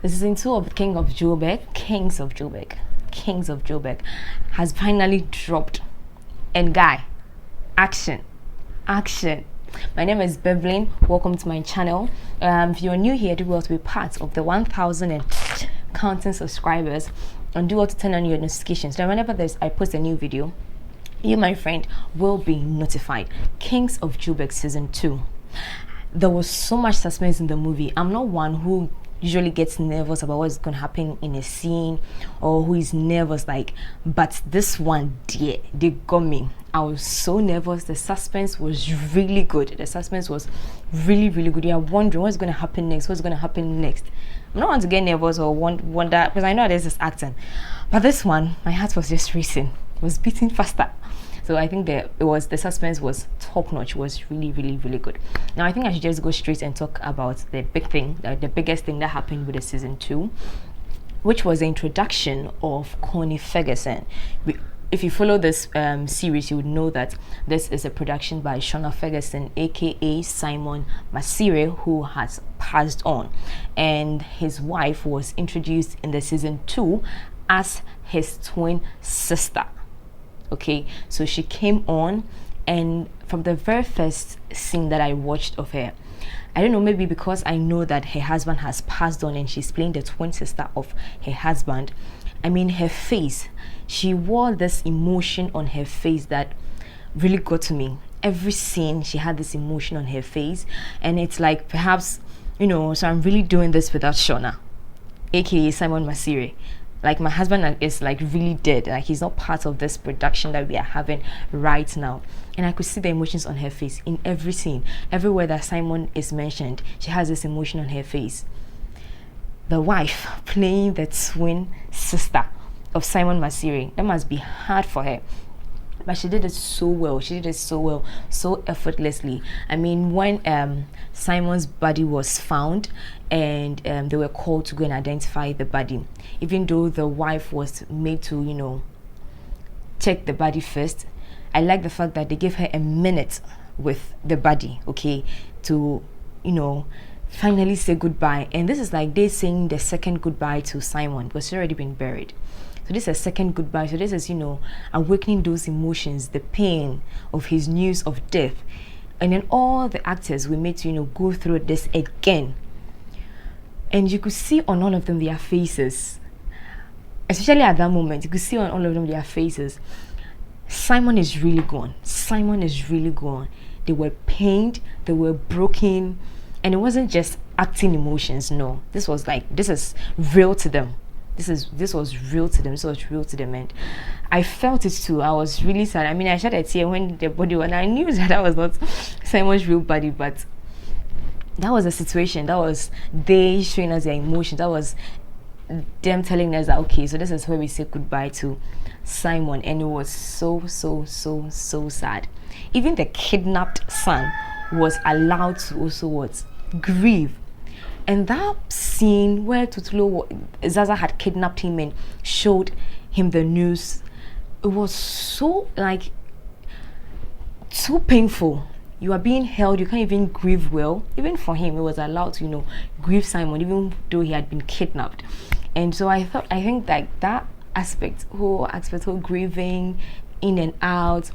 The season 2 of Kings of Joburg has finally dropped. And guy, action. My name is Bevlin. Welcome to my channel. If you're new here, do well to be part of the 1,000 and counting subscribers, and do well to turn on your notifications. Now, whenever I post a new video, you, my friend, will be notified. Kings of Joburg season 2. There was so much suspense in the movie. I'm not one who usually gets nervous about what's going to happen in a scene, or who is nervous, but this one, dear, they got me. I was so nervous. The suspense was really good. Really good. You're wondering what's going to happen next. I'm not one to get nervous or wonder, because I know this is acting, but this one, my heart was just racing. It was beating faster. So I think the suspense was top notch. Was really good. Now I think I should just go straight and talk about the biggest thing that happened with the season 2, which was the introduction of Connie Ferguson. If you follow this series, you would know that this is a production by Connie Ferguson, aka Simon Masire, who has passed on, and his wife was introduced in the season 2 as his twin sister. Okay, so she came on, and from the very first scene that I watched of her, I don't know, maybe because I know that her husband has passed on and she's playing the twin sister of her husband. I mean, her face, she wore this emotion on her face that really got to me. Every scene she had this emotion on her face, and it's like, perhaps, so I'm really doing this without Shona, aka Simon Masire. Like, my husband is really dead. Like, he's not part of this production that we are having right now. And I could see the emotions on her face in every scene. Everywhere that Simon is mentioned, she has this emotion on her face. The wife playing the twin sister of Simon Masire, that must be hard for her. But she did it so well. So effortlessly. I mean, when Simon's body was found, and they were called to go and identify the body, even though the wife was made to, check the body first, I like the fact that they gave her a minute with the body, okay, to, finally say goodbye. And this is like they saying the second goodbye to Simon, because he's already been buried. So this is a second goodbye. So this is, awakening those emotions, the pain of his news of death. And then all the actors were made to, go through this again. And you could see on all of them their faces. Especially at that moment, you could see on all of them their faces. Simon is really gone. They were pained, they were broken. And it wasn't just acting emotions, no. This is real to them. This was real to them, and I felt it too. I was really sad. I mean, I shed a tear when the body went. I knew that was not Simon's real body, but that was a situation. That was they showing us their emotions. That was them telling us that, okay, so this is where we say goodbye to Simon. And it was so sad. Even the kidnapped son was allowed to also grieve. And that scene where Zaza had kidnapped him and showed him the news, it was so too painful. You are being held, you can't even grieve well. Even for him, it was allowed to, grieve Simon, even though he had been kidnapped. And so I think that whole grieving in and out,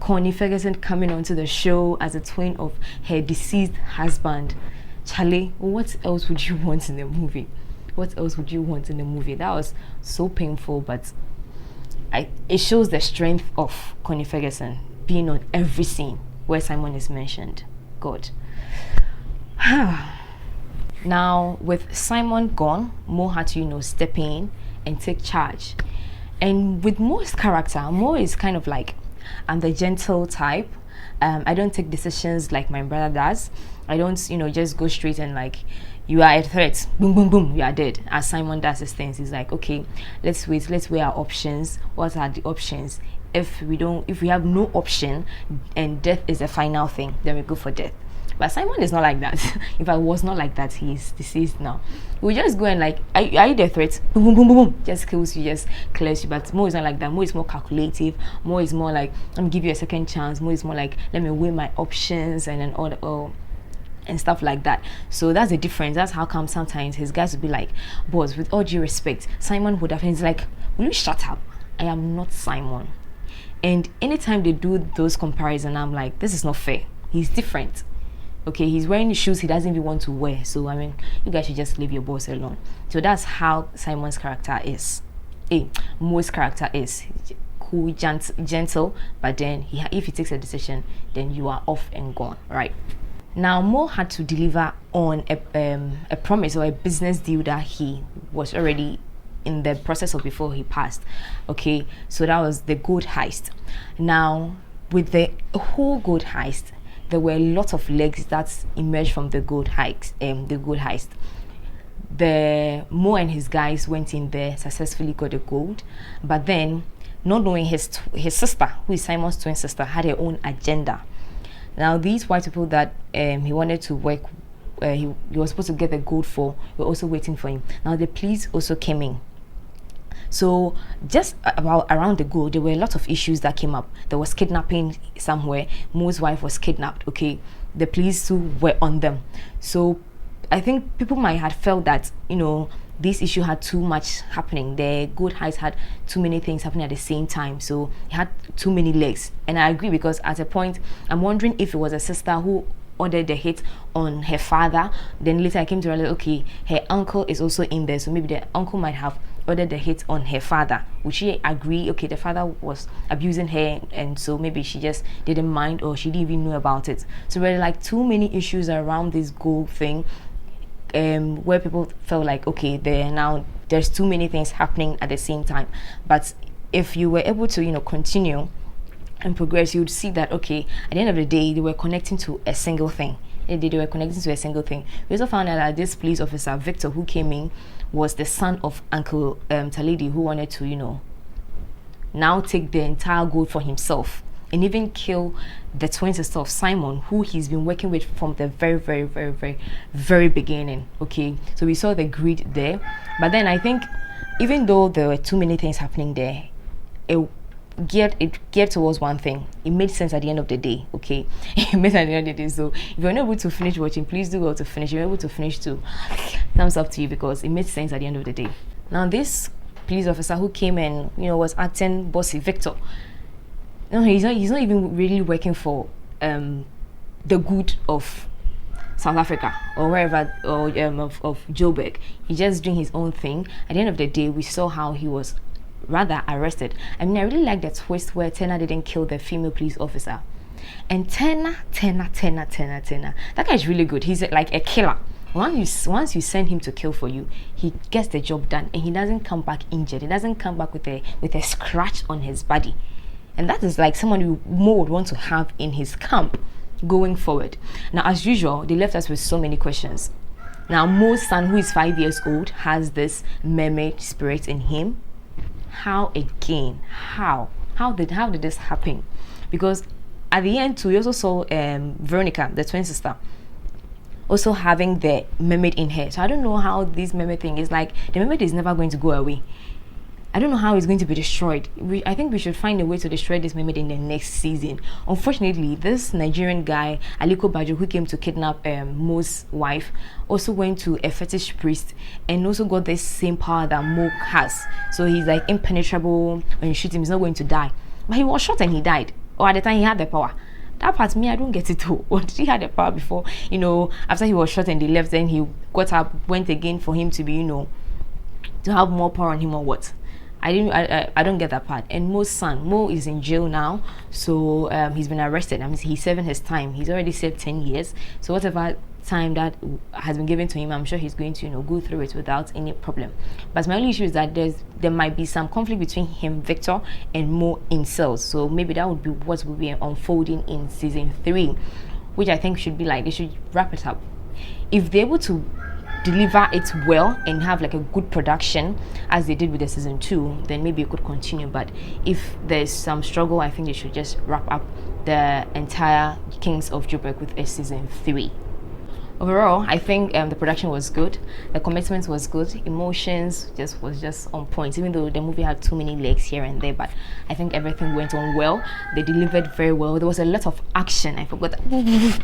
Connie Ferguson coming onto the show as a twin of her deceased husband. Charlie, what else would you want in the movie? That was so painful, but it shows the strength of Connie Ferguson being on every scene where Simon is mentioned. God. Now, with Simon gone, Mo had to, step in and take charge. And with Mo's character, Mo is kind of like, I'm the gentle type. I don't take decisions like my brother does. I don't, just go straight and you are a threat, boom, boom, boom, you are dead. As Simon does his things, he's like, okay, let's weigh our options. What are the options? If we have no option and death is the final thing, then we go for death. But Simon is not like that. If I was not like that, he's deceased now. We just go and are you the threat? Boom, boom, boom, boom, boom. Just kills you, just clears you. But Mo is not like that. Mo is more calculative. Mo is more like, let me give you a second chance. Mo is more like, let me weigh my options and then all. and stuff like that. So that's the difference. That's how come sometimes his guys would be like, boss, with all due respect, Simon would have, he's like, will you shut up? I am not Simon. And anytime they do those comparisons, I'm like, this is not fair. He's different. Okay, he's wearing shoes he doesn't even want to wear. So I mean, you guys should just leave your boss alone. So that's how Simon's character is. Mo's character is cool, gentle, but then if he takes a decision, then you are off and gone, right? Now Mo had to deliver on a promise or a business deal that he was already in the process of before he passed. Okay, so that was the gold heist. Now with the whole gold heist, there were a lot of legs that emerged from the gold heist. The Mo and his guys went in there, successfully got the gold, but then not knowing his sister, who is Simon's twin sister, had her own agenda. Now these white people that he wanted to work, he was supposed to get the gold for, were also waiting for him. Now the police also came in. So just around the gold, there were a lot of issues that came up. There was kidnapping somewhere. Mo's wife was kidnapped. Okay, the police too were on them. So I think people might have felt that, you know, this issue had too much happening. The gold heist had too many things happening at the same time, so it had too many legs. And I agree, because at a point I'm wondering if it was a sister who ordered the hit on her father. Then later I came to realize, okay, her uncle is also in there, so maybe the uncle might have ordered the hit on her father. Would she agree, okay, the father was abusing her, and so maybe she just didn't mind, or she didn't even know about it? So there were like too many issues around this gold thing, where people felt like, okay, there's too many things happening at the same time. But if you were able to, you know, continue and progress, you would see that, okay, at the end of the day, they were connecting to a single thing. They were connecting to a single thing. We also found out that this police officer, Victor, who came in, was the son of Uncle Talidi, who wanted to, you know, now take the entire gold for himself, and even kill the twin sister of Simon, who he's been working with from the very beginning. Okay, so we saw the greed there. But then I think, even though there were too many things happening there, it geared towards one thing. It made sense at the end of the day. Okay, it made sense at the end of the day. So if you're not able to finish watching, please do go to finish. If you're able to finish too, thumbs up to you, because it made sense at the end of the day. Now this police officer who came in, you know, was acting bossy, Victor. No, he's not even really working for the good of South Africa or wherever, or of Joburg. He's just doing his own thing. At the end of the day, we saw how he was rather arrested. I mean, I really like the twist where Tenna didn't kill the female police officer. And Tenna, that guy is really good. He's like a killer. Once you send him to kill for you, he gets the job done, and he doesn't come back injured. He doesn't come back with a scratch on his body. And that is like someone who Mo would want to have in his camp going forward. Now, as usual, they left us with so many questions. Now, Mo's son, who is 5 years old, has this mermaid spirit in him. How again? How did this happen? Because at the end too, we also saw Veronica, the twin sister, also having the mermaid in her. So I don't know how this mermaid thing is like. The mermaid is never going to go away. I don't know how it's going to be destroyed. I think we should find a way to destroy this mermaid in the next season. Unfortunately, this Nigerian guy, Aliko Bajo, who came to kidnap Mo's wife, also went to a fetish priest and also got the same power that Mo has. So he's like impenetrable. When you shoot him, he's not going to die. But he was shot and he died. Or at the time he had the power. That part, me, I don't get it too. Or did he had the power before? You know, after he was shot and they left, then he got up, went again for him to be, you know, to have more power on him or what? I don't get that part. And Mo's son, Mo is in jail now, so he's been arrested. I mean, he's serving his time. He's already served 10 years. So whatever time that has been given to him, I'm sure he's going to, you know, go through it without any problem. But my only issue is that there might be some conflict between him, Victor, and Mo in cells. So maybe that would be what will be unfolding in season 3, which I think should be like, they should wrap it up. If they're able to deliver it well and have like a good production as they did with the season 2, then maybe it could continue. But if there's some struggle, I think they should just wrap up the entire Kings of Joburg with a season 3. Overall, I think the production was good, the commitment was good, emotions was just on point. Even though the movie had too many legs here and there, but I think everything went on well. They delivered very well. There was a lot of action. I forgot that.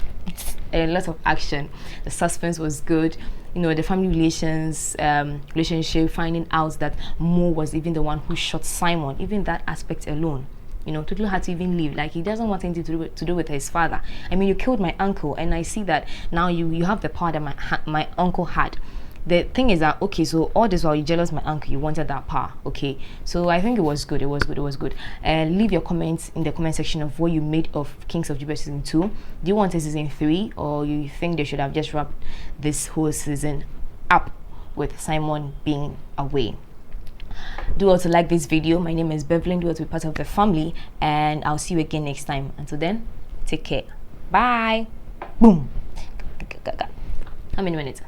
A lot of action. The suspense was good. You know, the family relationship, finding out that Mo was even the one who shot Simon. Even that aspect alone. You know, Tutu had to even leave. Like, he doesn't want anything to do with his father. I mean, you killed my uncle, and I see that now you have the power that my uncle had. The thing is that, okay, so all this while you jealous my uncle, you wanted that power, okay? So I think it was good. It was good. Leave your comments in the comment section of what you made of Kings of Joburg season 2. Do you want a season 3, or you think they should have just wrapped this whole season up with Simon being away? Do also like this video. My name is Bevelyn. Do also be part of the family, and I'll see you again next time. Until then, take care. Bye. Boom. How many minutes?